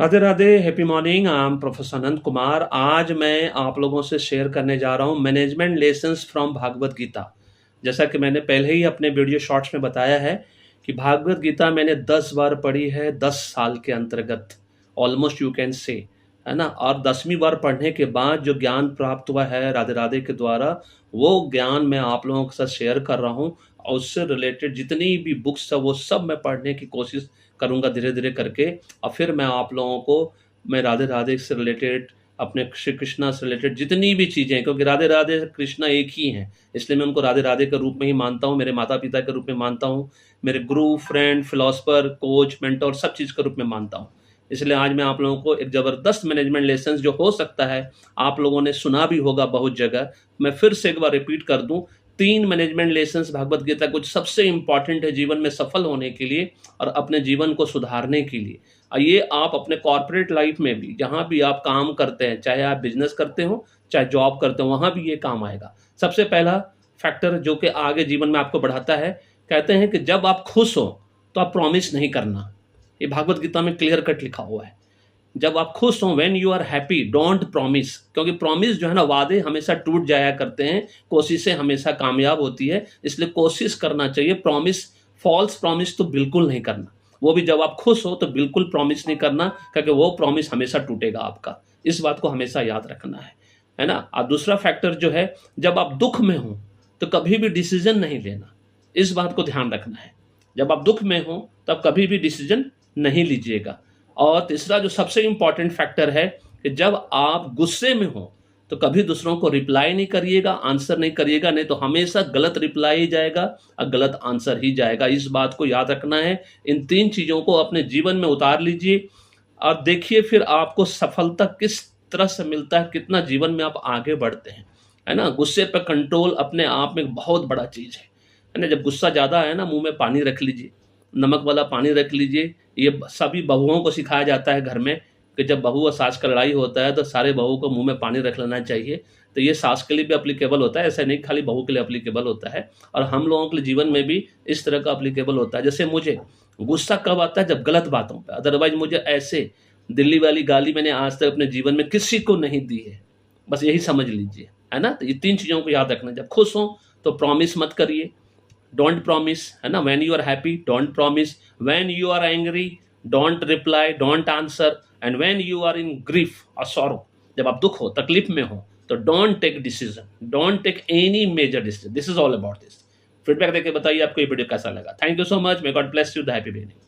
Radhe Radhe, happy morning. I am professor Anant Kumar. आज मैं आप लोगों से शेयर करने जा रहा हूँ management lessons from Bhagwat Gita. जैसा कि मैंने पहले ही अपने वीडियो शॉर्ट्स में बताया है कि भागवत गीता मैंने 10 बार पढ़ी है 10 साल के अंतर्गत, ऑलमोस्ट यू कैन से, है ना। और 10वीं बार पढ़ने के बाद जो ज्ञान प्राप्त हुआ है राधे राधे के द्वारा, वो ज्ञान मैं आप लोगों के साथ शेयर कर रहा हूँ। और उससे रिलेटेड जितनी भी बुक्स है वो सब मैं पढ़ने की कोशिश करूँगा धीरे धीरे करके। और फिर मैं आप लोगों को मैं राधे राधे से रिलेटेड, अपने श्री कृष्णा से रिलेटेड जितनी भी चीज़ें हैं, क्योंकि राधे राधे कृष्णा एक ही हैं, इसलिए मैं उनको राधे राधे के रूप में ही मानता हूँ, मेरे माता पिता के रूप में मानता हूँ, मेरे गुरु, फ्रेंड, फिलोसफर, कोच, मेंटर, सब चीज़ के रूप में मानता हूँ। इसलिए आज मैं आप लोगों को एक ज़बरदस्त मैनेजमेंट लेसन, जो हो सकता है आप लोगों ने सुना भी होगा बहुत जगह, मैं फिर से एक बार रिपीट कर दूँ। 3 मैनेजमेंट लेसन्स भागवत गीता कुछ सबसे इंपॉर्टेंट है जीवन में सफल होने के लिए और अपने जीवन को सुधारने के लिए। ये आप अपने कॉर्पोरेट लाइफ में भी, जहाँ भी आप काम करते हैं, चाहे आप बिजनेस करते हो, चाहे जॉब करते हो, वहाँ भी ये काम आएगा। सबसे पहला फैक्टर जो कि आगे जीवन में आपको बढ़ाता है, कहते हैं कि जब आप खुश हो तो आप प्रॉमिस नहीं करना। ये भागवत गीता में क्लियर कट लिखा हुआ है। जब आप खुश हो, when you are happy don't promise, क्योंकि प्रॉमिस जो है ना, वादे हमेशा टूट जाया करते हैं, कोशिशें हमेशा कामयाब होती है, इसलिए कोशिश करना चाहिए। प्रॉमिस, फॉल्स प्रॉमिस तो बिल्कुल नहीं करना, वो भी जब आप खुश हो तो बिल्कुल प्रॉमिस नहीं करना, क्योंकि वो प्रॉमिस हमेशा टूटेगा आपका। इस बात को हमेशा याद रखना है ना। और दूसरा फैक्टर जो है, जब आप दुख में हो तो कभी भी डिसीजन नहीं लेना, इस बात को ध्यान रखना है। जब आप दुख में हो तब कभी भी डिसीजन नहीं लीजिएगा। और तीसरा जो सबसे इंपॉर्टेंट फैक्टर है कि जब आप गुस्से में हो तो कभी दूसरों को रिप्लाई नहीं करिएगा, आंसर नहीं करिएगा, नहीं तो हमेशा गलत रिप्लाई ही जाएगा और गलत आंसर ही जाएगा। इस बात को याद रखना है। इन 3 चीज़ों को अपने जीवन में उतार लीजिए और देखिए फिर आपको सफलता किस तरह से मिलता है, कितना जीवन में आप आगे बढ़ते हैं, है ना। गुस्से पर कंट्रोल अपने आप में एक बहुत बड़ा चीज़ है ना। जब गुस्सा ज़्यादा है ना, मुंह में पानी रख लीजिए, नमक वाला पानी रख लीजिए। ये सभी बहुओं को सिखाया जाता है घर में कि जब बहू और सास का लड़ाई होता है तो सारे बहू को मुंह में पानी रख लेना चाहिए। तो ये सास के लिए भी अप्लीकेबल होता है, ऐसा नहीं खाली बहू के लिए अप्लीकेबल होता है। और हम लोगों के लिए जीवन में भी इस तरह का अप्लीकेबल होता है। जैसे मुझे गुस्सा कब आता है, जब गलत बातों पे, अदरवाइज मुझे ऐसे दिल्ली वाली गाली मैंने आज तक अपने जीवन में किसी को नहीं दी है, बस यही समझ लीजिए, है ना। तो ये 3 चीज़ों को याद रखना। जब खुश हो तो प्रॉमिस मत करिए, डोंट प्रॉमिस, है ना। When you are happy don't promise, when you are angry don't reply, don't answer, and when you are in grief और सॉरो, जब आप दुख हो, तकलीफ में हो, तो don't take decision, don't take any major decision. This is all about this. Feedback देके बताइए आपको ये वीडियो कैसा लगा। Thank you so much. May God bless you. The happy beginning.